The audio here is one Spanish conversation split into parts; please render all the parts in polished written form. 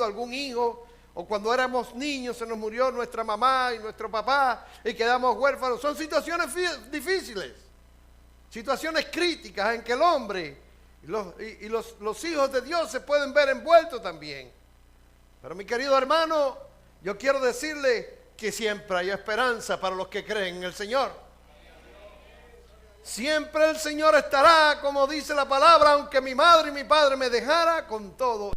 fallecido algún hijo, o cuando éramos niños se nos murió nuestra mamá y nuestro papá y quedamos huérfanos. Son situaciones difíciles, situaciones críticas en que el hombre y los hijos de Dios se pueden ver envueltos también. Pero mi querido hermano, yo quiero decirle que siempre hay esperanza para los que creen en el Señor. Siempre el Señor estará, como dice la palabra, aunque mi madre y mi padre me dejara, con todo.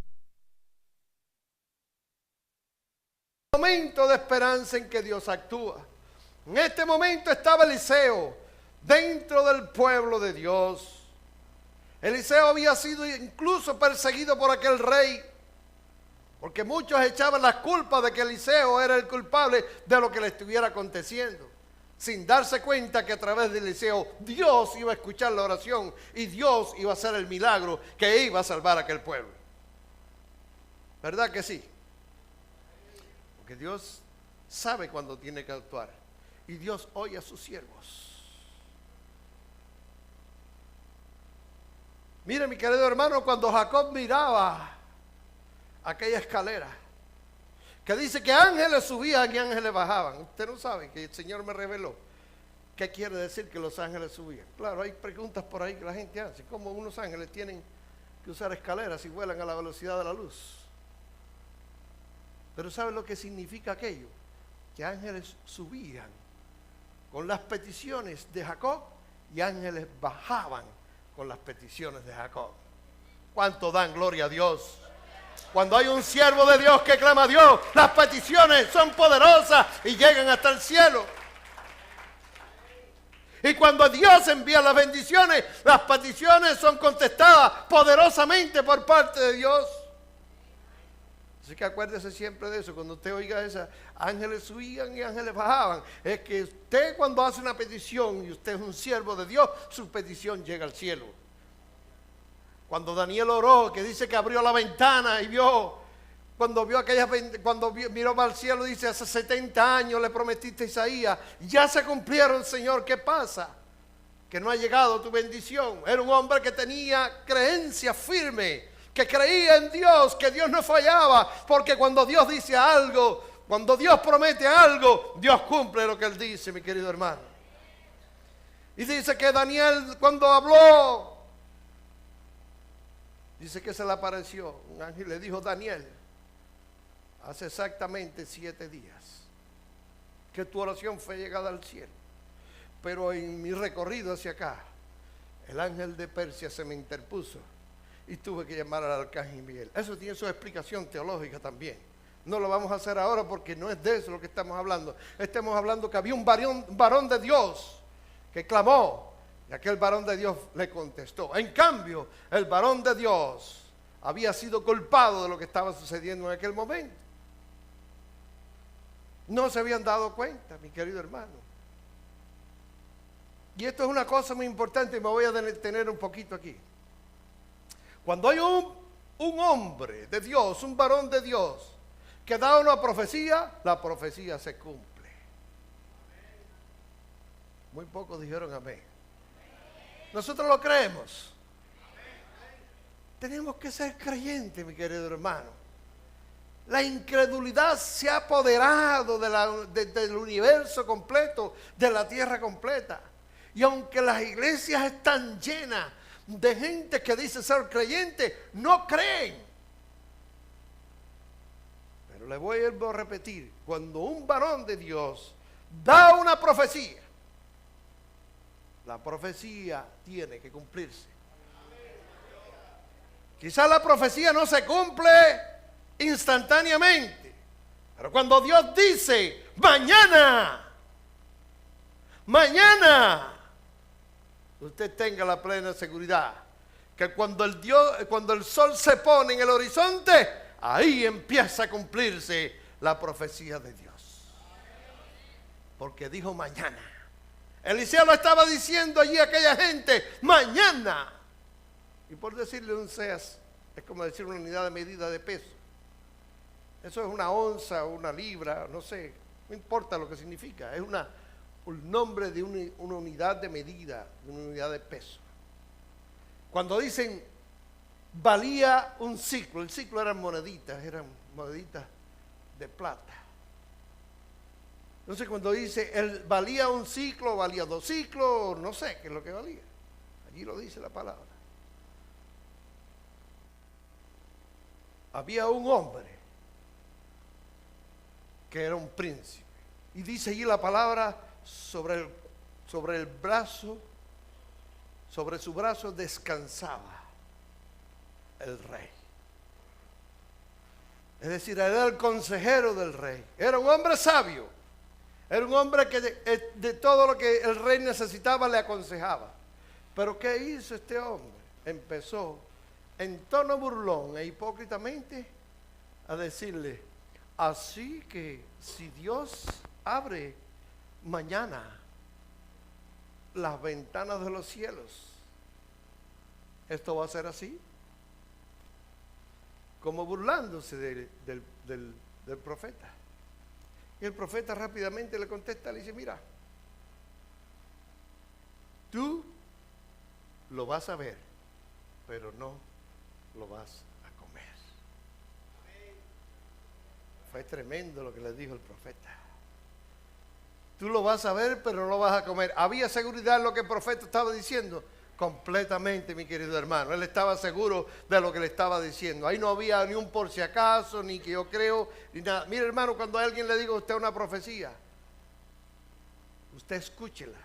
Momento de esperanza en que Dios actúa. En este momento estaba Eliseo dentro del pueblo de Dios. Eliseo había sido incluso perseguido por aquel rey, porque muchos echaban las culpas de que Eliseo era el culpable de lo que le estuviera aconteciendo, sin darse cuenta que a través de Eliseo Dios iba a escuchar la oración y Dios iba a hacer el milagro que iba a salvar a aquel pueblo. ¿Verdad que sí? Porque Dios sabe cuándo tiene que actuar y Dios oye a sus siervos. Mire, mi querido hermano, cuando Jacob miraba aquella escalera que dice que ángeles subían y ángeles bajaban, usted no sabe que el Señor me reveló qué quiere decir que los ángeles subían. Claro, hay preguntas por ahí que la gente hace, ¿cómo unos ángeles tienen que usar escaleras y vuelan a la velocidad de la luz? Pero ¿sabe lo que significa aquello? Que ángeles subían con las peticiones de Jacob y ángeles bajaban con las peticiones de Jacob. ¿Cuánto dan gloria a Dios? Cuando hay un siervo de Dios que clama a Dios, las peticiones son poderosas y llegan hasta el cielo. Y cuando Dios envía las bendiciones, las peticiones son contestadas poderosamente por parte de Dios. Así que acuérdese siempre de eso. Cuando usted oiga esa, ángeles subían y ángeles bajaban, es que usted cuando hace una petición y usted es un siervo de Dios, su petición llega al cielo. Cuando Daniel oró, que dice que abrió la ventana y vio, cuando miró al cielo, dice, hace 70 años le prometiste a Isaías, ya se cumplieron, Señor, ¿qué pasa? Que no ha llegado tu bendición. Era un hombre que tenía creencia firme, que creía en Dios, que Dios no fallaba, porque cuando Dios dice algo, cuando Dios promete algo, Dios cumple lo que Él dice, mi querido hermano. Y dice que Daniel cuando habló, dice que se le apareció un ángel, le dijo, Daniel, hace exactamente 7 días que tu oración fue llegada al cielo, pero en mi recorrido hacia acá, el ángel de Persia se me interpuso y tuve que llamar al arcángel Miguel. Eso tiene su explicación teológica también. No lo vamos a hacer ahora porque no es de eso lo que estamos hablando. Estamos hablando que había un varón de Dios que clamó y aquel varón de Dios le contestó. En cambio, el varón de Dios había sido culpado de lo que estaba sucediendo en aquel momento. No se habían dado cuenta, mi querido hermano. Y esto es una cosa muy importante y me voy a detener un poquito aquí. Cuando hay un hombre de Dios, un varón de Dios, que da una profecía, la profecía se cumple. Muy pocos dijeron amén. Nosotros lo creemos. Tenemos que ser creyentes, mi querido hermano. La incredulidad se ha apoderado del universo completo, de la tierra completa. Y aunque las iglesias están llenas de gente que dice ser creyente, no creen. Pero le voy a repetir, cuando un varón de Dios da una profecía, la profecía tiene que cumplirse. Quizás la profecía no se cumple instantáneamente, pero cuando Dios dice mañana, usted tenga la plena seguridad que cuando el sol se pone en el horizonte, ahí empieza a cumplirse la profecía de Dios, porque dijo mañana. Eliseo lo estaba diciendo allí a aquella gente, mañana. Y por decirle un seas, es como decir una unidad de medida de peso. Eso es una onza o una libra, no sé, no importa lo que significa. Es un nombre de una unidad de medida, de una unidad de peso. Cuando dicen valía un ciclo. El ciclo eran moneditas de plata. Entonces cuando dice, él valía un ciclo, valía 2 ciclos, no sé qué es lo que valía. Allí lo dice la palabra. Había un hombre que era un príncipe. Y dice allí la palabra, sobre el brazo, sobre su brazo descansaba el rey. Es decir, era el consejero del rey. Era un hombre sabio. Era un hombre que de todo lo que el rey necesitaba le aconsejaba. Pero ¿qué hizo este hombre? Empezó en tono burlón e hipócritamente a decirle, así que si Dios abre mañana las ventanas de los cielos, ¿esto va a ser así? Como burlándose del profeta. Y el profeta rápidamente le contesta, le dice, mira, tú lo vas a ver, pero no lo vas a comer. Fue tremendo lo que le dijo el profeta. Tú lo vas a ver, pero no lo vas a comer. ¿Había seguridad en lo que el profeta estaba diciendo? Completamente, mi querido hermano. Él estaba seguro de lo que le estaba diciendo. Ahí no había ni un por si acaso, ni que yo creo, ni nada. Mire, hermano, cuando a alguien le diga a usted una profecía, usted escúchela.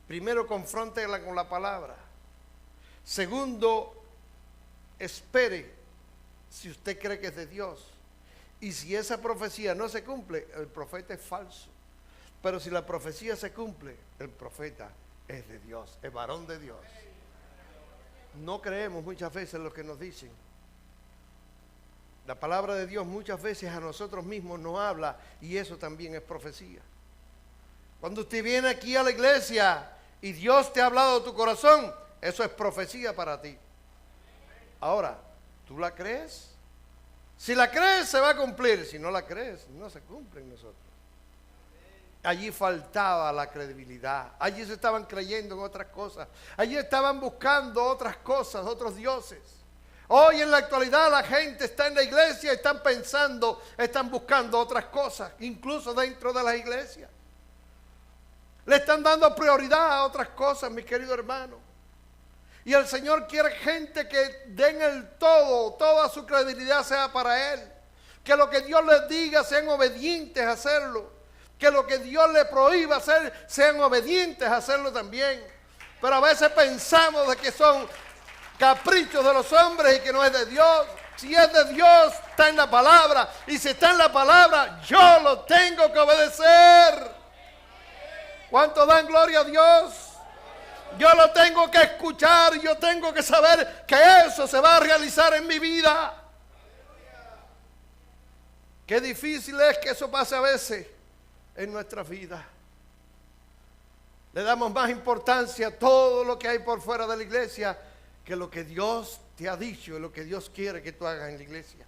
Primero, confróntela con la palabra. Segundo, espere si usted cree que es de Dios. Y si esa profecía no se cumple, el profeta es falso. Pero si la profecía se cumple, el profeta es de Dios, es varón de Dios. No creemos muchas veces lo que nos dicen. La palabra de Dios muchas veces a nosotros mismos nos habla y eso también es profecía. Cuando usted viene aquí a la iglesia y Dios te ha hablado de tu corazón, eso es profecía para ti. Ahora, ¿tú la crees? Si la crees, se va a cumplir. Si no la crees, no se cumple en nosotros. Allí faltaba la credibilidad. Allí se estaban creyendo en otras cosas. Allí estaban buscando otras cosas, otros dioses. Hoy en la actualidad la gente está en la iglesia y están pensando, están buscando otras cosas, incluso dentro de las iglesias. Le están dando prioridad a otras cosas, mi querido hermano. Y el Señor quiere gente que den el todo, toda su credibilidad sea para Él. Que lo que Dios les diga sean obedientes a hacerlo. Que lo que Dios les prohíba hacer sean obedientes a hacerlo también. Pero a veces pensamos de que son caprichos de los hombres y que no es de Dios. Si es de Dios, está en la palabra. Y si está en la palabra, yo lo tengo que obedecer. ¿Cuántos dan gloria a Dios? Yo lo tengo que escuchar, yo tengo que saber que eso se va a realizar en mi vida. Qué difícil es que eso pase a veces en nuestra vida. Le damos más importancia a todo lo que hay por fuera de la iglesia que lo que Dios te ha dicho y lo que Dios quiere que tú hagas en la iglesia.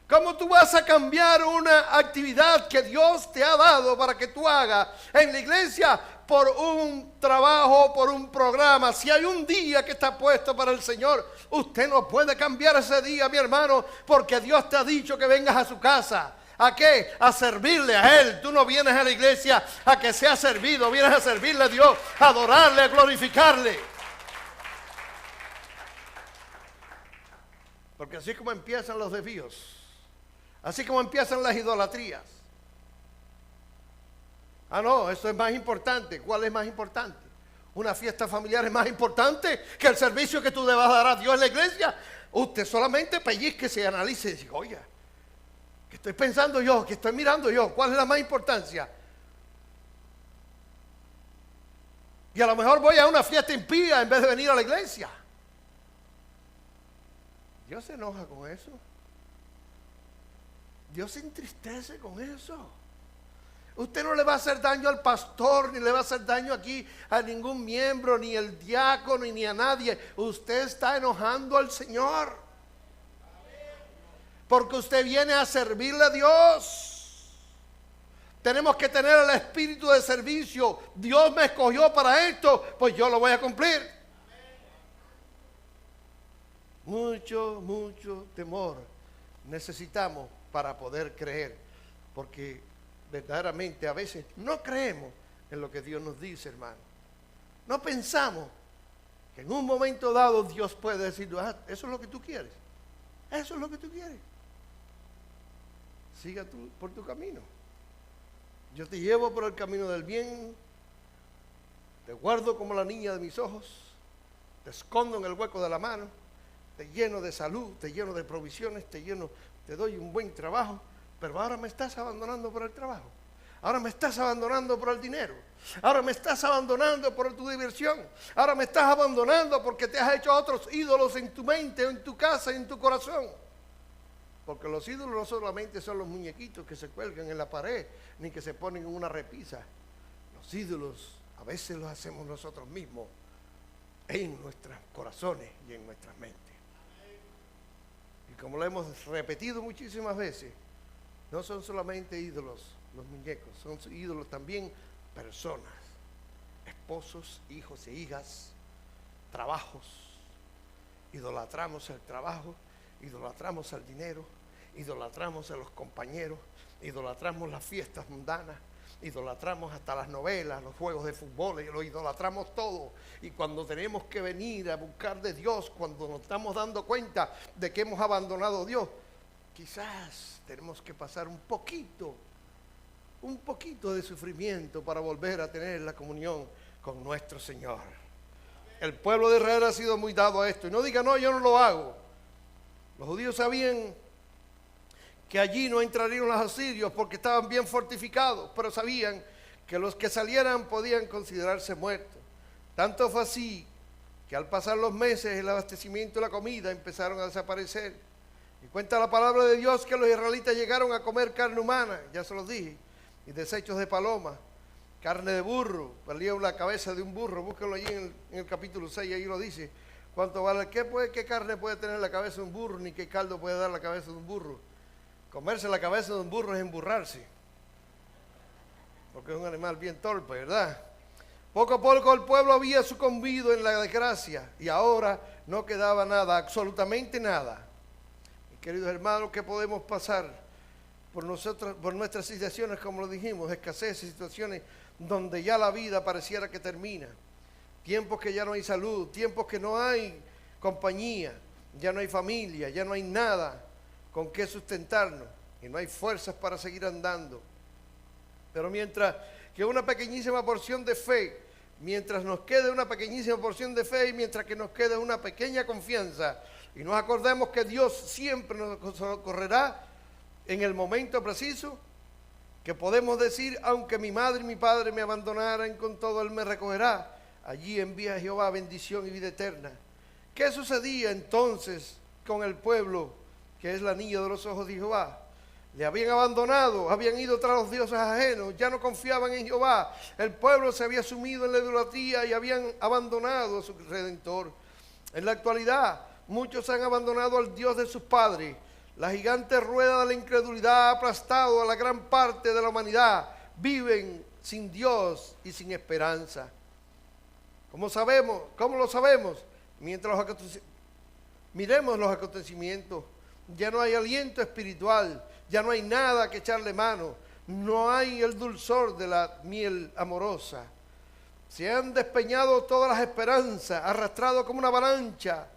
¿Cómo tú vas a cambiar una actividad que Dios te ha dado para que tú hagas en la iglesia por un trabajo, por un programa? Si hay un día que está puesto para el Señor, usted no puede cambiar ese día, mi hermano, porque Dios te ha dicho que vengas a su casa. ¿A qué? A servirle a Él. Tú no vienes a la iglesia a que sea servido, vienes a servirle a Dios, a adorarle, a glorificarle. Porque así como empiezan los desvíos, así como empiezan las idolatrías. Ah, no, eso es más importante. ¿Cuál es más importante? ¿Una fiesta familiar es más importante que el servicio que tú debas dar a Dios en la iglesia? Usted solamente pellizque y analice y dice, oye, ¿qué estoy pensando yo? ¿Qué estoy mirando yo? ¿Cuál es la más importancia? Y a lo mejor voy a una fiesta impía en vez de venir a la iglesia. Dios se enoja con eso. Dios se entristece con eso. Usted no le va a hacer daño al pastor, ni le va a hacer daño aquí a ningún miembro, ni el diácono, ni a nadie. Usted está enojando al Señor. Porque usted viene a servirle a Dios. Tenemos que tener el espíritu de servicio. Dios me escogió para esto, pues yo lo voy a cumplir. Mucho, mucho temor necesitamos para poder creer, porque verdaderamente a veces no creemos en lo que Dios nos dice, hermano. No pensamos que en un momento dado Dios puede decir, eso es lo que tú quieres, eso es lo que tú quieres. Siga tú por tu camino. Yo te llevo por el camino del bien, te guardo como la niña de mis ojos, te escondo en el hueco de la mano, te lleno de salud, te lleno de provisiones, te doy un buen trabajo, pero ahora me estás abandonando por el trabajo. Ahora me estás abandonando por el dinero. Ahora me estás abandonando por tu diversión. Ahora me estás abandonando porque te has hecho otros ídolos en tu mente, en tu casa, en tu corazón. Porque los ídolos no solamente son los muñequitos que se cuelgan en la pared, ni que se ponen en una repisa. Los ídolos a veces los hacemos nosotros mismos en nuestros corazones y en nuestras mentes. Y como lo hemos repetido muchísimas veces, no son solamente ídolos los muñecos, son ídolos también personas, esposos, hijos e hijas, trabajos. Idolatramos el trabajo, idolatramos el dinero, idolatramos a los compañeros, idolatramos las fiestas mundanas, idolatramos hasta las novelas, los juegos de fútbol, lo idolatramos todo. Y cuando tenemos que venir a buscar de Dios, cuando nos estamos dando cuenta de que hemos abandonado a Dios, quizás tenemos que pasar un poquito de sufrimiento para volver a tener la comunión con nuestro Señor. El pueblo de Israel ha sido muy dado a esto. Y no diga, no, yo no lo hago. Los judíos sabían que allí no entrarían los asirios porque estaban bien fortificados, pero sabían que los que salieran podían considerarse muertos. Tanto fue así que al pasar los meses el abastecimiento y la comida empezaron a desaparecer. Y cuenta la palabra de Dios que los israelitas llegaron a comer carne humana, ya se los dije, y desechos de paloma, carne de burro, perdieron la cabeza de un burro, búsquenlo allí en el capítulo 6, ahí lo dice. ¿Cuánto vale? ¿Qué carne puede tener la cabeza de un burro, ni qué caldo puede dar la cabeza de un burro? Comerse la cabeza de un burro es emburrarse, porque es un animal bien torpe, ¿verdad? Poco a poco el pueblo había sucumbido en la desgracia y ahora no quedaba nada, absolutamente nada. Mis queridos hermanos, ¿qué podemos pasar por nuestras situaciones, como lo dijimos, escasez, situaciones donde ya la vida pareciera que termina? Tiempos que ya no hay salud, tiempos que no hay compañía, ya no hay familia, ya no hay nada con qué sustentarnos y no hay fuerzas para seguir andando. Pero mientras que una pequeñísima porción de fe, mientras nos quede una pequeñísima porción de fe y mientras que nos quede una pequeña confianza y nos acordemos que Dios siempre nos socorrerá en el momento preciso, que podemos decir, aunque mi madre y mi padre me abandonaran, con todo Él me recogerá. Allí envía Jehová bendición y vida eterna. ¿Qué sucedía entonces con el pueblo que es la niña de los ojos de Jehová? Le habían abandonado, habían ido tras los dioses ajenos, ya no confiaban en Jehová. El pueblo se había sumido en la idolatría y habían abandonado a su Redentor. En la actualidad, muchos han abandonado al Dios de sus padres. La gigante rueda de la incredulidad ha aplastado a la gran parte de la humanidad. Viven sin Dios y sin esperanza. ¿Cómo sabemos? ¿Cómo lo sabemos? Miremos los acontecimientos. Ya no hay aliento espiritual, ya no hay nada que echarle mano, no hay el dulzor de la miel amorosa. Se han despeñado todas las esperanzas, arrastrado como una avalancha.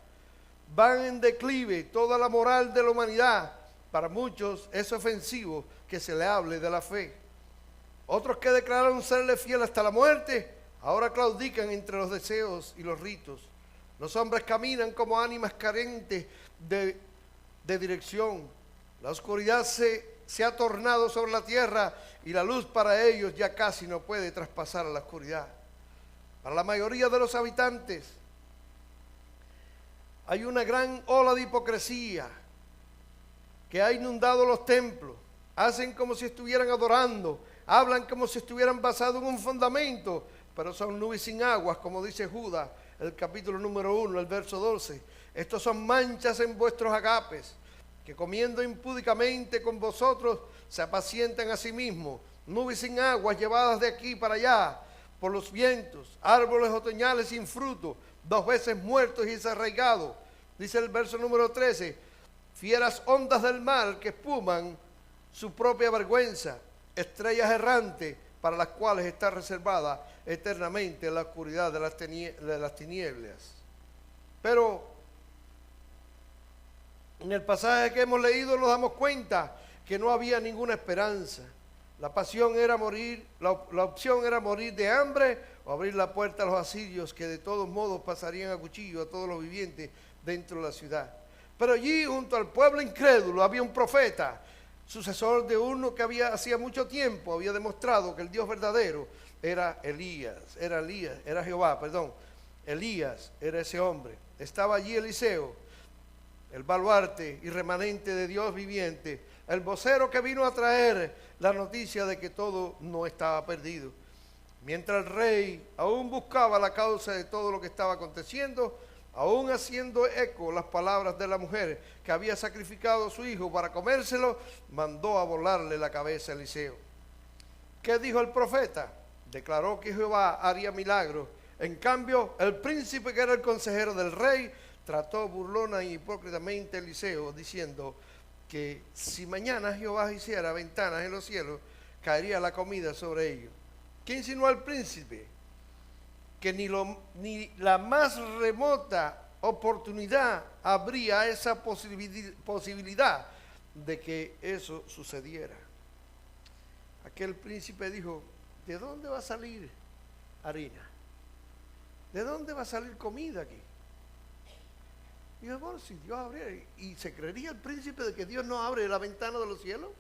Van en declive toda la moral de la humanidad. Para muchos es ofensivo que se le hable de la fe. Otros que declararon serle fiel hasta la muerte, ahora claudican entre los deseos y los ritos. Los hombres caminan como ánimas carentes de dirección. La oscuridad se ha tornado sobre la tierra y la luz para ellos ya casi no puede traspasar a la oscuridad. Para la mayoría de los habitantes hay una gran ola de hipocresía que ha inundado los templos. Hacen como si estuvieran adorando, hablan como si estuvieran basados en un fundamento, pero son nubes sin aguas, como dice Judas, el capítulo número 1, el verso 12. Estos son manchas en vuestros agapes, que comiendo impúdicamente con vosotros se apacientan a sí mismos, nubes sin aguas llevadas de aquí para allá por los vientos, árboles otoñales sin fruto, 2 veces muertos y desarraigados. Dice el verso número 13, fieras ondas del mar que espuman su propia vergüenza, estrellas errantes para las cuales está reservada eternamente la oscuridad de las tinieblas. Pero en el pasaje que hemos leído nos damos cuenta que no había ninguna esperanza. La pasión era morir, la opción era morir de hambre o abrir la puerta a los asirios, que de todos modos pasarían a cuchillo a todos los vivientes dentro de la ciudad. Pero allí, junto al pueblo incrédulo, había un profeta, sucesor de uno que hacía mucho tiempo había demostrado que el Dios verdadero era Elías, era Jehová. Elías era ese hombre. Estaba allí Eliseo, el baluarte y remanente de Dios viviente, el vocero que vino a traer la noticia de que todo no estaba perdido. Mientras el rey aún buscaba la causa de todo lo que estaba aconteciendo, aún haciendo eco las palabras de la mujer que había sacrificado a su hijo para comérselo, mandó a volarle la cabeza a Eliseo. ¿Qué dijo el profeta? Declaró que Jehová haría milagros. En cambio, el príncipe, que era el consejero del rey, trató burlona y hipócritamente a Eliseo, diciendo que si mañana Jehová hiciera ventanas en los cielos, caería la comida sobre ellos. ¿Qué insinuó el príncipe? Que ni la más remota oportunidad habría esa posibilidad de que eso sucediera. Aquel príncipe dijo, ¿de dónde va a salir harina? ¿De dónde va a salir comida aquí? Y dijo, bueno, si Dios abriera, ¿y se creería el príncipe de que Dios no abre la ventana de los cielos?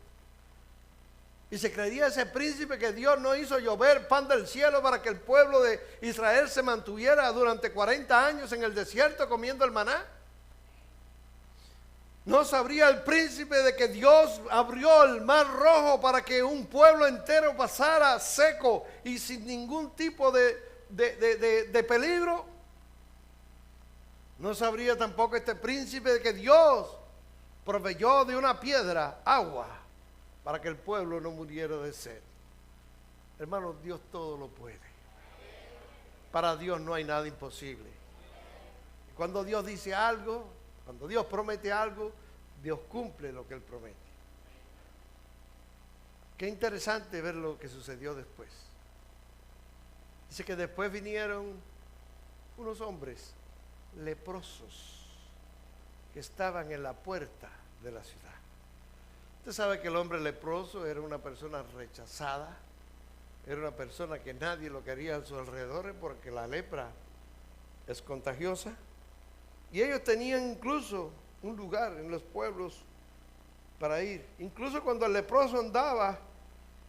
¿Y se creería ese príncipe que Dios no hizo llover pan del cielo para que el pueblo de Israel se mantuviera durante 40 años en el desierto comiendo el maná? ¿No sabría el príncipe de que Dios abrió el mar rojo para que un pueblo entero pasara seco y sin ningún tipo de peligro? ¿No sabría tampoco este príncipe de que Dios proveyó de una piedra agua para que el pueblo no muriera de sed? Hermanos, Dios todo lo puede. Para Dios no hay nada imposible. Cuando Dios dice algo, cuando Dios promete algo, Dios cumple lo que Él promete. Qué interesante ver lo que sucedió después. Dice que después vinieron unos hombres leprosos que estaban en la puerta de la ciudad. Usted sabe que el hombre leproso era una persona rechazada, era una persona que nadie lo quería a sus alrededores porque la lepra es contagiosa. Y ellos tenían incluso un lugar en los pueblos para ir. Incluso cuando el leproso andaba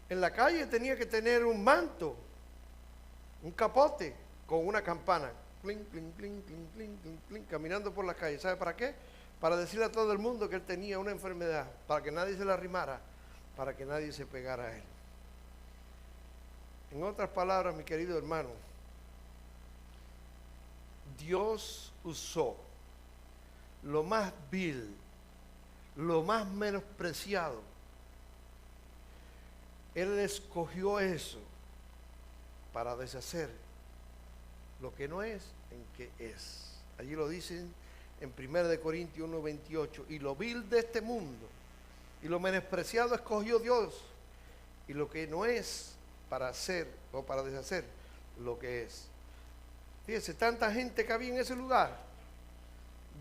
en la calle tenía que tener un manto, un capote con una campana. Clink, clink, clink, clink, clink, clink, clink, caminando por la calle. ¿Sabe para qué? Para decirle a todo el mundo que él tenía una enfermedad, para que nadie se la arrimara, para que nadie se pegara a él. En otras palabras, mi querido hermano, Dios usó lo más vil, lo más menospreciado. Él escogió eso para deshacer lo que no es en que es. Allí lo dicen en 1 Corintios 1:28. Y lo vil de este mundo y lo menospreciado escogió Dios, y lo que no es para hacer o para deshacer lo que es. Fíjense, tanta gente que había en ese lugar.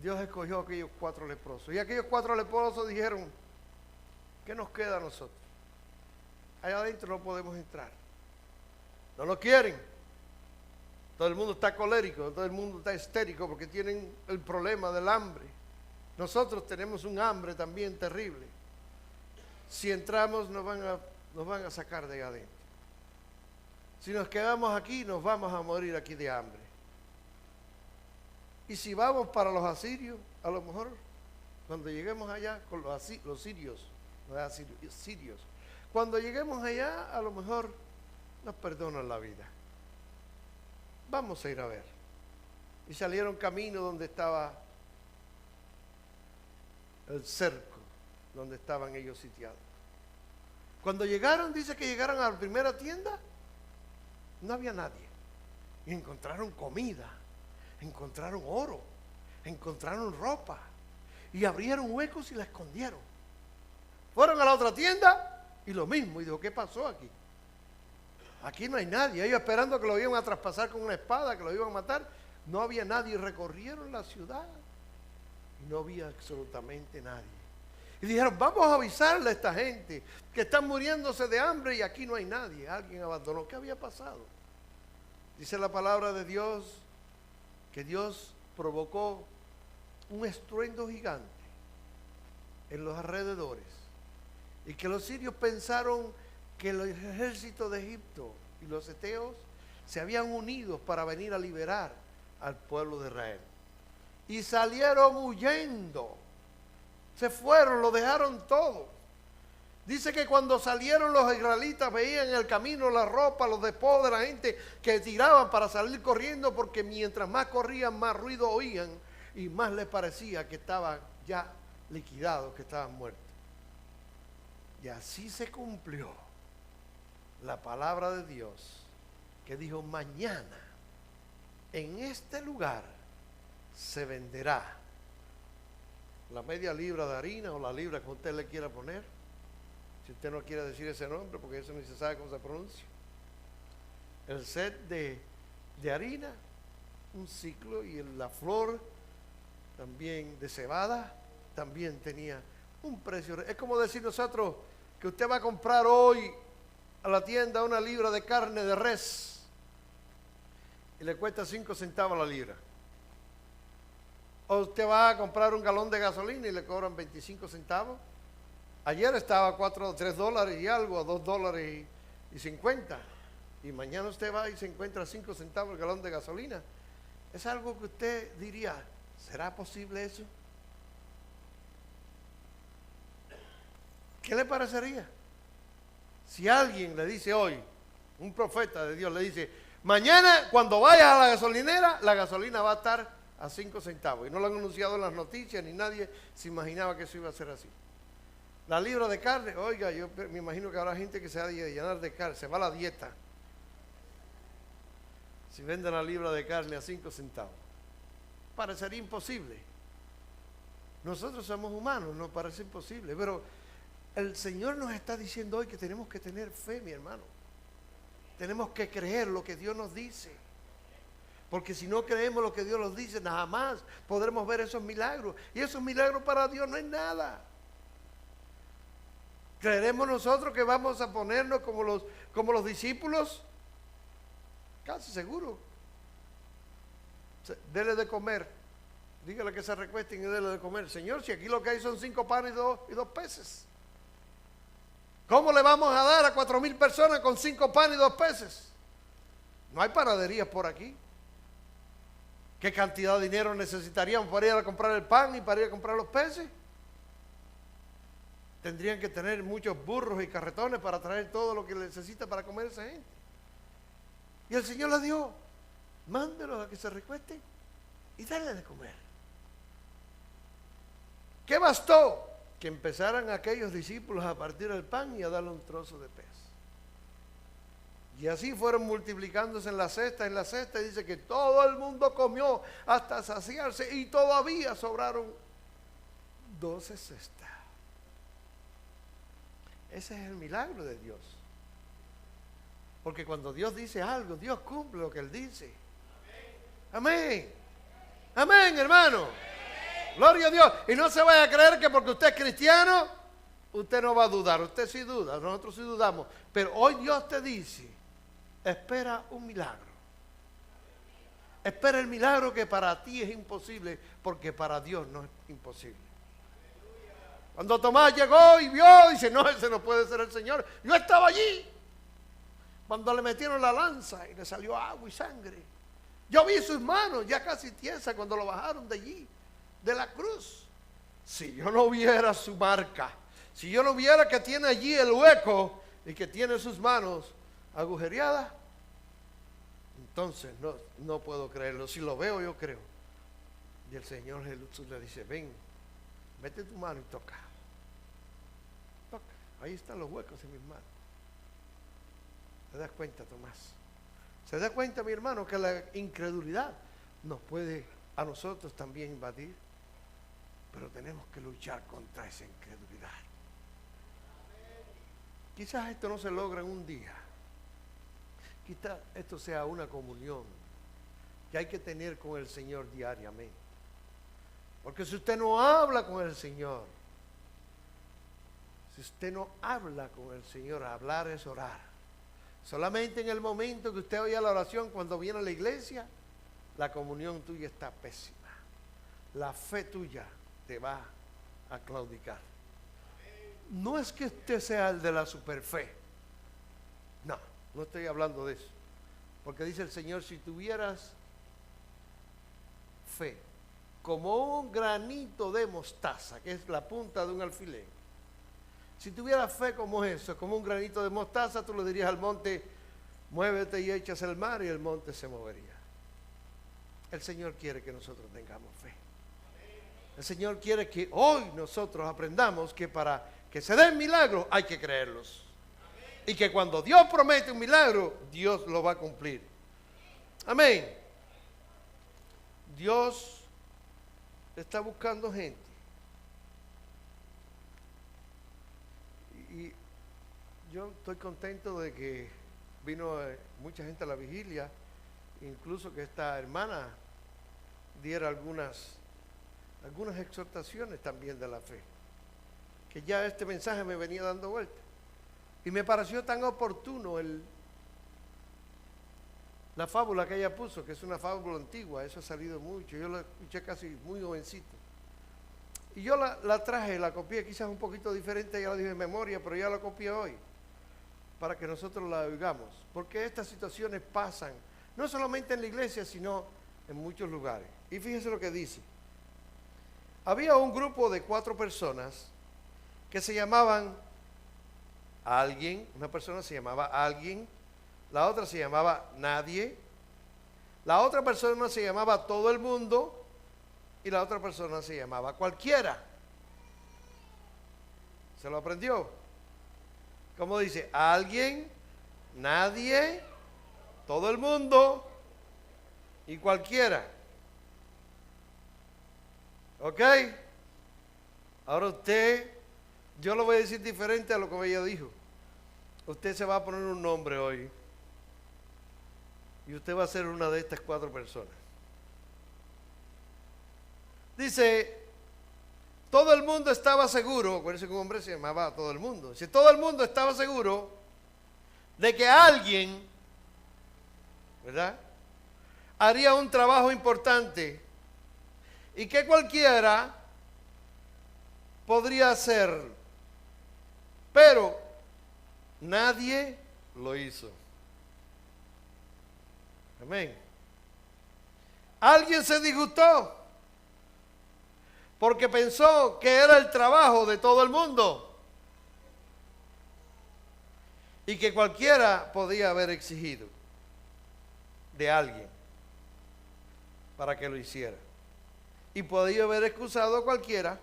Dios escogió a aquellos 4 leprosos. Y aquellos 4 leprosos dijeron, ¿qué nos queda a nosotros? Allá adentro no podemos entrar. No lo quieren. Todo el mundo está colérico, todo el mundo está histérico porque tienen el problema del hambre. Nosotros tenemos un hambre también terrible. Si entramos nos van a sacar de adentro. Si nos quedamos aquí nos vamos a morir aquí de hambre. Y si vamos para los asirios, a lo mejor cuando lleguemos allá con los sirios, no es asirios, sirios, cuando lleguemos allá a lo mejor nos perdonan la vida. Vamos a ir a ver. Y salieron camino donde estaba el cerco, donde estaban ellos sitiados. Cuando llegaron, dice que llegaron a la primera tienda, no había nadie. Y encontraron comida, encontraron oro, encontraron ropa y abrieron huecos y la escondieron. Fueron a la otra tienda y lo mismo. Y dijo, ¿qué pasó aquí? Aquí no hay nadie. Ellos esperando que lo iban a traspasar con una espada, que lo iban a matar. No había nadie. Recorrieron la ciudad y no había absolutamente nadie. Y dijeron, vamos a avisarle a esta gente que están muriéndose de hambre y aquí no hay nadie. Alguien abandonó. ¿Qué había pasado? Dice la palabra de Dios que Dios provocó un estruendo gigante en los alrededores y que los sirios pensaron que el ejército de Egipto y los eteos se habían unido para venir a liberar al pueblo de Israel. Y salieron huyendo. Se fueron, lo dejaron todo. Dice que cuando salieron los israelitas veían en el camino la ropa, los despojos de la gente que tiraban para salir corriendo, porque mientras más corrían, más ruido oían y más les parecía que estaban ya liquidados, que estaban muertos. Y así se cumplió la palabra de Dios que dijo, mañana en este lugar se venderá la media libra de harina o la libra que usted le quiera poner. Si usted no quiere decir ese nombre, porque eso ni se sabe cómo se pronuncia. El set de harina, un ciclo, y la flor también de cebada, también tenía un precio. Es como decir nosotros que usted va a comprar hoy a la tienda una libra de carne de res y le cuesta 5 centavos la libra. O usted va a comprar un galón de gasolina y le cobran 25 centavos. Ayer estaba a $3 y algo, a $2.50. Y mañana usted va y se encuentra 5 centavos el galón de gasolina. Es algo que usted diría, ¿será posible eso? ¿Qué le parecería? Si alguien le dice hoy, un profeta de Dios le dice, mañana cuando vayas a la gasolinera, la gasolina va a estar a 5 centavos. Y no lo han anunciado en las noticias, ni nadie se imaginaba que eso iba a ser así. La libra de carne, oiga, yo me imagino que habrá gente que se ha de llenar de carne, se va a la dieta. Si venden la libra de carne a 5 centavos. Parecería imposible. Nosotros somos humanos, nos parece imposible, pero el Señor nos está diciendo hoy que tenemos que tener fe, mi hermano. Tenemos que creer lo que Dios nos dice. Porque si no creemos lo que Dios nos dice, nada más podremos ver esos milagros. Y esos milagros para Dios no es nada. ¿Creeremos nosotros que vamos a ponernos como los discípulos? Casi seguro. Dele de comer. Dígale que se recuesten y dele de comer. Señor, si aquí lo que hay son 5 panes y dos peces. ¿Cómo le vamos a dar a 4,000 personas con 5 panes y 2 peces? No hay panaderías por aquí. ¿Qué cantidad de dinero necesitaríamos para ir a comprar el pan y para ir a comprar los peces? Tendrían que tener muchos burros y carretones para traer todo lo que necesita para comer esa gente. Y el Señor les dijo, mándelos a que se recuesten y denle de comer. ¿Qué bastó? Que empezaran aquellos discípulos a partir el pan y a darle un trozo de pez. Y así fueron multiplicándose en la cesta, y dice que todo el mundo comió hasta saciarse y todavía sobraron 12 cestas. Ese es el milagro de Dios. Porque cuando Dios dice algo, Dios cumple lo que Él dice. Amén. Amén, hermano. Gloria a Dios. Y no se vaya a creer que porque usted es cristiano, usted no va a dudar. Usted sí duda, nosotros sí dudamos. Pero hoy Dios te dice, espera un milagro. Espera el milagro que para ti es imposible, porque para Dios no es imposible. Cuando Tomás llegó y vio, dice, no, ese no puede ser el Señor. Yo estaba allí. Cuando le metieron la lanza y le salió agua y sangre. Yo vi sus manos ya casi tiesas cuando lo bajaron de allí, de la cruz. Si yo no viera su marca, si yo no viera que tiene allí el hueco y que tiene sus manos agujereadas, entonces no puedo creerlo. Si lo veo, yo creo. Y el Señor Jesús le dice, ven, mete tu mano y toca. Toca. Ahí están los huecos en mis manos. ¿Te das cuenta, Tomás? ¿Se da cuenta, mi hermano, que la incredulidad nos puede a nosotros también invadir, pero tenemos que luchar contra esa incredulidad. Quizás esto no se logra en un día. Quizás esto sea una comunión que hay que tener con el Señor diariamente. Porque si usted no habla con el Señor, si usted no habla con el Señor, hablar es orar. Solamente en el momento que usted oye la oración, cuando viene a la iglesia, la comunión tuya está pésima. La fe tuya te va a claudicar. No es que usted sea el de la superfe. No, no estoy hablando de eso. Porque dice el Señor, si tuvieras fe como un granito de mostaza, que es la punta de un alfiler. Si tuvieras fe como eso, como un granito de mostaza, tú le dirías al monte, muévete y echas el mar, y el monte se movería. El Señor quiere que nosotros tengamos fe. El Señor quiere que hoy nosotros aprendamos que para que se den milagros hay que creerlos. Y que cuando Dios promete un milagro, Dios lo va a cumplir. Amén. Dios está buscando gente. Y yo estoy contento de que vino mucha gente a la vigilia, incluso que esta hermana diera algunas exhortaciones también de la fe, que ya este mensaje me venía dando vuelta. Y me pareció tan oportuno la fábula que ella puso, que es una fábula antigua, eso ha salido mucho, yo la escuché casi muy jovencito. Y yo la traje, la copié, quizás un poquito diferente, ya la dije en memoria, pero ya la copié hoy, para que nosotros la oigamos. Porque estas situaciones pasan, no solamente en la iglesia, sino en muchos lugares. Y fíjese lo que dice. Había un grupo de 4 personas que se llamaban alguien, una persona se llamaba alguien, la otra se llamaba nadie, la otra persona se llamaba todo el mundo y la otra persona se llamaba cualquiera. ¿Se lo aprendió? ¿Cómo dice? Alguien, nadie, todo el mundo y cualquiera. ¿Ok? Ahora usted, yo lo voy a decir diferente a lo que ella dijo. Usted se va a poner un nombre hoy y usted va a ser una de estas 4 personas. Dice, todo el mundo estaba seguro, acuérdense que un hombre se llamaba todo el mundo. Dice, todo el mundo estaba seguro de que alguien, ¿verdad?, haría un trabajo importante y que cualquiera podría hacerlo, pero nadie lo hizo. Amén. Alguien se disgustó porque pensó que era el trabajo de todo el mundo y que cualquiera podía haber exigido de alguien para que lo hiciera. Y podía haber excusado a cualquiera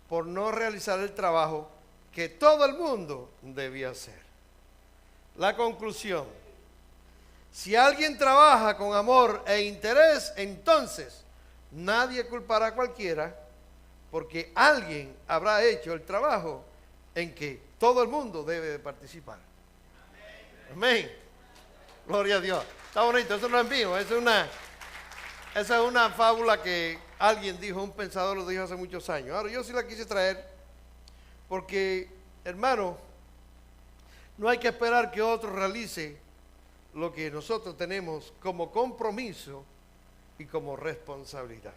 por no realizar el trabajo que todo el mundo debía hacer. La conclusión: si alguien trabaja con amor e interés, entonces nadie culpará a cualquiera, porque alguien habrá hecho el trabajo en que todo el mundo debe de participar. Amén. Gloria a Dios. Está bonito, eso no es mío, esa es una fábula que alguien dijo, un pensador lo dijo hace muchos años. Ahora yo sí la quise traer porque, hermano, no hay que esperar que otro realice lo que nosotros tenemos como compromiso y como responsabilidad.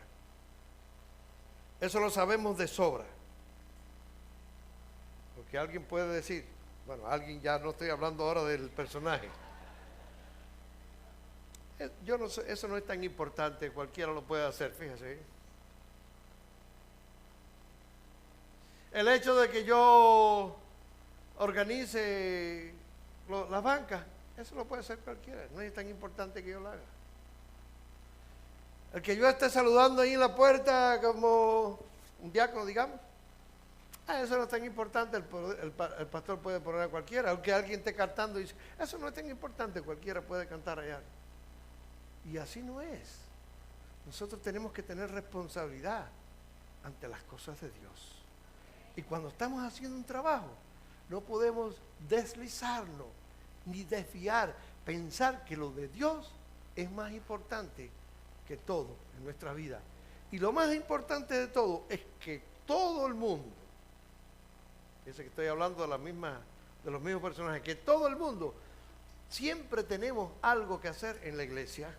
Eso lo sabemos de sobra. Porque alguien puede decir, bueno, alguien, ya no estoy hablando ahora del personaje. Yo no sé, eso no es tan importante, cualquiera lo puede hacer, fíjese. El hecho de que yo organice las bancas, eso lo puede hacer cualquiera, no es tan importante que yo lo haga. El que yo esté saludando ahí en la puerta como un diácono, digamos, eso no es tan importante, el pastor puede poner a cualquiera. Aunque alguien esté cantando y dice, eso no es tan importante, cualquiera puede cantar allá. Y así no es. Nosotros tenemos que tener responsabilidad ante las cosas de Dios. Y cuando estamos haciendo un trabajo, no podemos deslizarnos ni desviar, pensar que lo de Dios es más importante que todo en nuestra vida. Y lo más importante de todo es que todo el mundo, fíjense que estoy hablando de los mismos personajes, que todo el mundo siempre tenemos algo que hacer en la iglesia.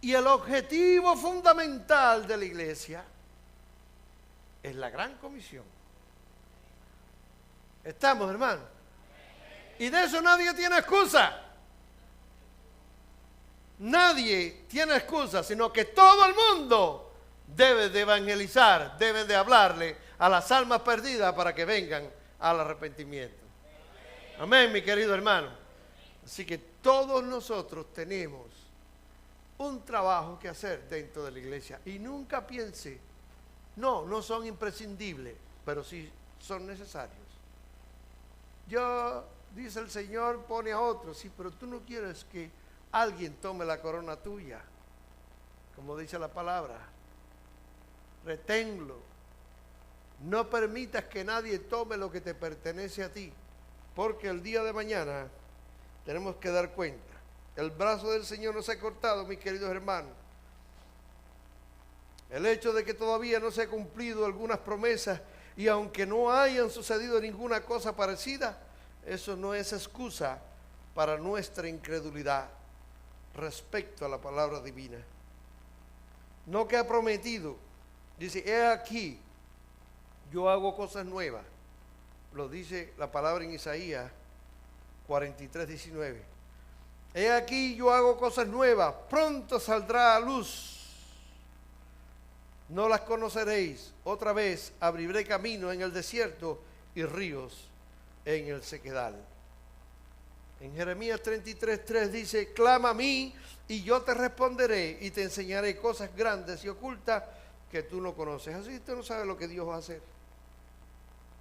Y el objetivo fundamental de la iglesia es la gran comisión. ¿Estamos, hermanos? Y de eso nadie tiene excusa. Nadie tiene excusa, sino que todo el mundo debe de evangelizar, debe de hablarle a las almas perdidas para que vengan al arrepentimiento. Amén, mi querido hermano. Así que todos nosotros tenemos un trabajo que hacer dentro de la iglesia. Y nunca piense, no son imprescindibles, pero sí son necesarios. Dice el Señor, pone a otros, sí, pero tú no quieres que alguien tome la corona tuya, como dice la palabra. Reténlo. No permitas que nadie tome lo que te pertenece a ti, porque el día de mañana tenemos que dar cuenta. El brazo del Señor no se ha cortado, mis queridos hermanos. El hecho de que todavía no se han cumplido algunas promesas y aunque no hayan sucedido ninguna cosa parecida, eso no es excusa para nuestra incredulidad respecto a la palabra divina. No que ha prometido, dice, he aquí, yo hago cosas nuevas. Lo dice la palabra en Isaías 43:19. He aquí, yo hago cosas nuevas, pronto saldrá a luz. No las conoceréis. Otra vez abriré camino en el desierto y ríos en el sequedal. En Jeremías 33:3 dice, clama a mí y yo te responderé y te enseñaré cosas grandes y ocultas que tú no conoces. Así usted no sabe lo que Dios va a hacer.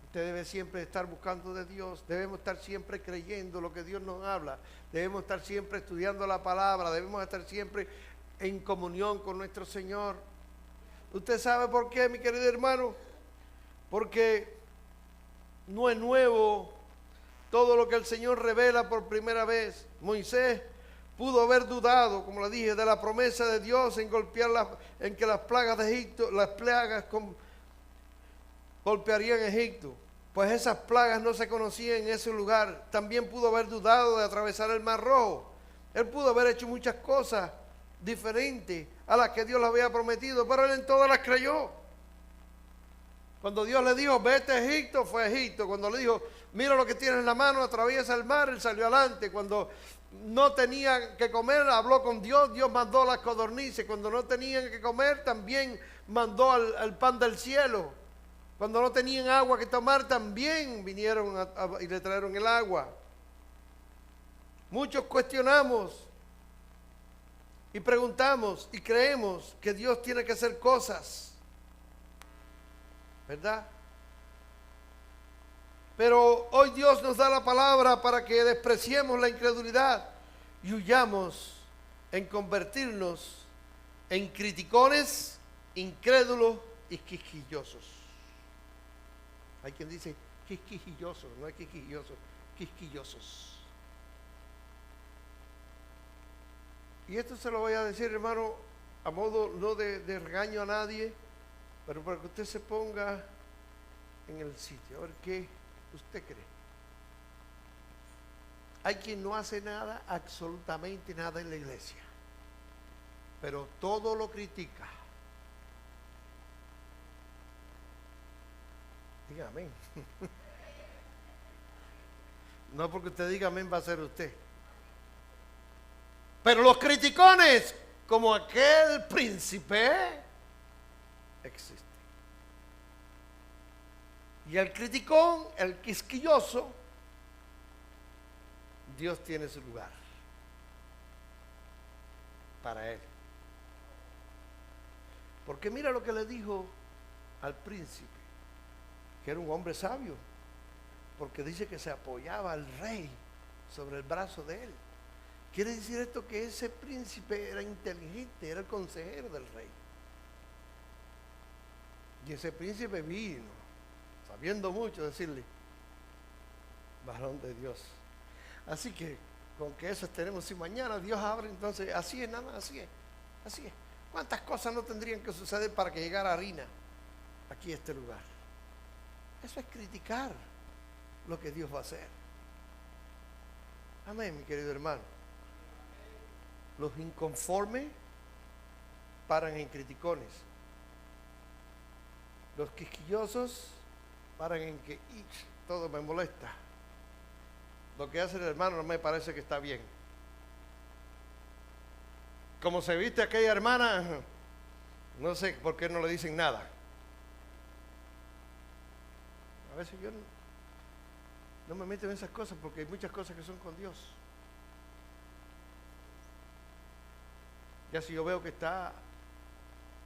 Usted debe siempre estar buscando de Dios, debemos estar siempre creyendo lo que Dios nos habla, debemos estar siempre estudiando la palabra, debemos estar siempre en comunión con nuestro Señor. ¿Usted sabe por qué, mi querido hermano? Porque no es nuevo todo lo que el Señor revela por primera vez. Moisés pudo haber dudado, como le dije, de la promesa de Dios en que las plagas de Egipto, golpearían Egipto, pues esas plagas no se conocían en ese lugar. También pudo haber dudado de atravesar el Mar Rojo. Él pudo haber hecho muchas cosas diferentes a las que Dios le había prometido, pero él en todas las creyó. Cuando Dios le dijo, vete a Egipto, fue a Egipto. Cuando le dijo, mira lo que tienes en la mano, atraviesa el mar, él salió adelante. Cuando no tenían que comer, habló con Dios, Dios mandó las codornices. Cuando no tenían que comer, también mandó al pan del cielo. Cuando no tenían agua que tomar, también vinieron y le trajeron el agua. Muchos cuestionamos y preguntamos y creemos que Dios tiene que hacer cosas, ¿verdad? Pero hoy Dios nos da la palabra para que despreciemos la incredulidad y huyamos en convertirnos en criticones, incrédulos y quisquillosos. Hay quien dice quisquillosos, no es quisquillosos, quisquillosos. Y esto se lo voy a decir, hermano, a modo no de regaño a nadie, pero para que usted se ponga en el sitio, a ver qué usted cree. Hay quien no hace nada, absolutamente nada en la iglesia, pero todo lo critica. Diga amén. No porque usted diga amén va a ser usted. Pero los criticones, como aquel príncipe, existen. Y el criticón, el quisquilloso, Dios tiene su lugar para él. Porque mira lo que le dijo al príncipe, que era un hombre sabio, porque dice que se apoyaba al rey sobre el brazo de él. Quiere decir esto que ese príncipe era inteligente, era el consejero del rey. Y ese príncipe vino, sabiendo mucho, decirle, varón de Dios. Así que con que eso tenemos, si mañana Dios abre, entonces así es, nada más, así es, así es. ¿Cuántas cosas no tendrían que suceder para que llegara harina aquí a este lugar? Eso es criticar lo que Dios va a hacer. Amén, mi querido hermano. Los inconformes paran en criticones. Los quisquillosos paran en que todo me molesta. Lo que hace el hermano no me parece que está bien. Como se viste aquella hermana, no sé por qué no le dicen nada. A veces yo no me meto en esas cosas porque hay muchas cosas que son con Dios. Ya si yo veo que está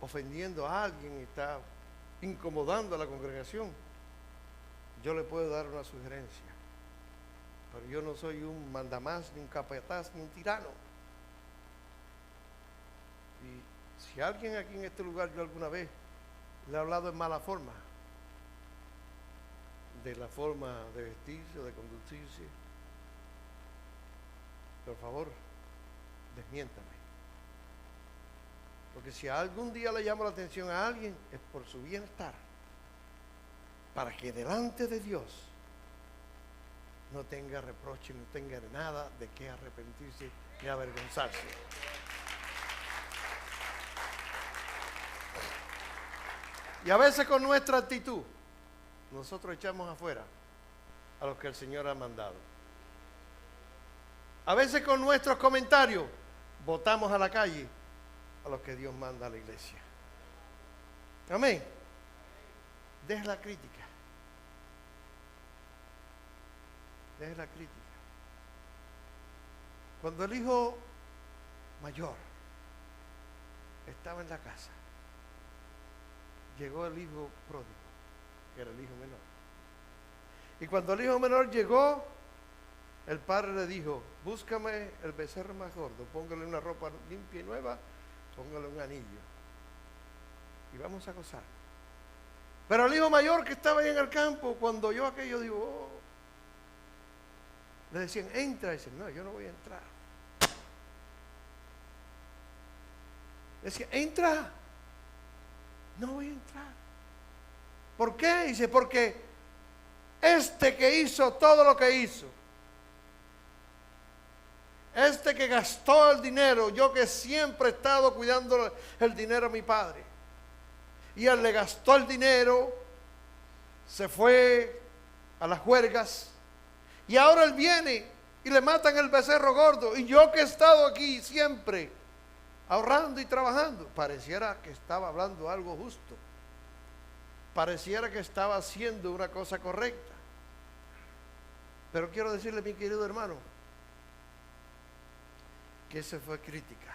ofendiendo a alguien, está incomodando a la congregación, yo le puedo dar una sugerencia. Pero yo no soy un mandamás, ni un capataz, ni un tirano. Y si alguien aquí en este lugar yo alguna vez le he hablado en mala forma, de la forma de vestirse o de conducirse, por favor, desmiéntame. Porque si algún día le llamo la atención a alguien, es por su bienestar, para que delante de Dios no tenga reproche, no tenga nada de qué arrepentirse ni avergonzarse. Y a veces con nuestra actitud, nosotros echamos afuera a los que el Señor ha mandado. A veces con nuestros comentarios, botamos a la calle a los que Dios manda a la iglesia. Amén. Deje la crítica. Deje la crítica. Cuando el hijo mayor estaba en la casa, llegó el hijo pródigo, que era el hijo menor. Y cuando el hijo menor llegó, el padre le dijo, búscame el becerro más gordo, póngale una ropa limpia y nueva, póngale un anillo y vamos a gozar. Pero el hijo mayor que estaba ahí en el campo, cuando oyó aquello, dijo, oh. Le decían, entra, y dice, no, yo no voy a entrar. Decía, entra, no voy a entrar. ¿Por qué? Dice, porque este que hizo todo lo que hizo, este que gastó el dinero, yo que siempre he estado cuidando el dinero a mi padre, y él le gastó el dinero, se fue a las juergas, y ahora él viene y le matan el becerro gordo, y yo que he estado aquí siempre ahorrando y trabajando, pareciera que estaba hablando algo justo, pareciera que estaba haciendo una cosa correcta. Pero quiero decirle, mi querido hermano, que esa fue crítica.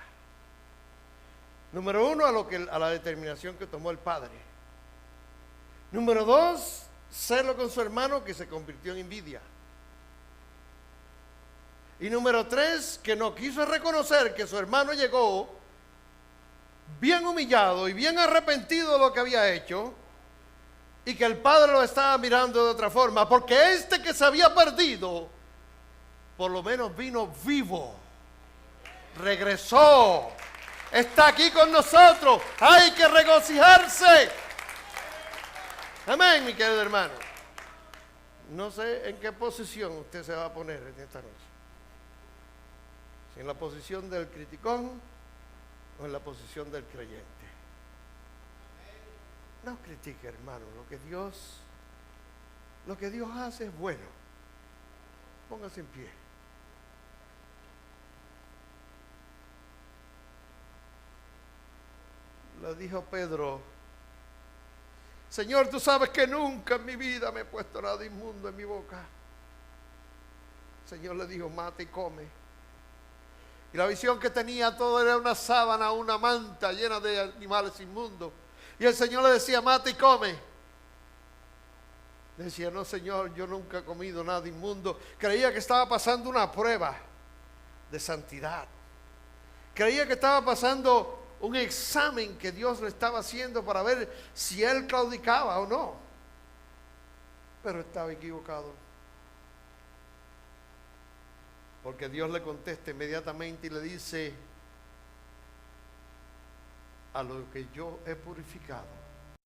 Número uno, a la determinación que tomó el padre. Número dos, celo con su hermano que se convirtió en envidia. Y número tres, que no quiso reconocer que su hermano llegó bien humillado y bien arrepentido de lo que había hecho, y que el padre lo estaba mirando de otra forma, porque este que se había perdido, por lo menos vino vivo, regresó, está aquí con nosotros, hay que regocijarse. Amén, mi querido hermano. No sé en qué posición usted se va a poner en esta noche, si en la posición del criticón o en la posición del creyente. No critique, hermano, lo que Dios hace es bueno. Póngase en pie. Le dijo Pedro, Señor, tú sabes que nunca en mi vida me he puesto nada inmundo en mi boca. El Señor le dijo, mata y come. Y la visión que tenía todo era una sábana, una manta llena de animales inmundos. Y el Señor le decía, mata y come. Le decía, no, Señor, yo nunca he comido nada inmundo. Creía que estaba pasando una prueba. de santidad. Creía que estaba pasando un examen que Dios le estaba haciendo para ver si él claudicaba o no. Pero estaba equivocado. Porque Dios le contesta inmediatamente y le dice: a lo que yo he purificado,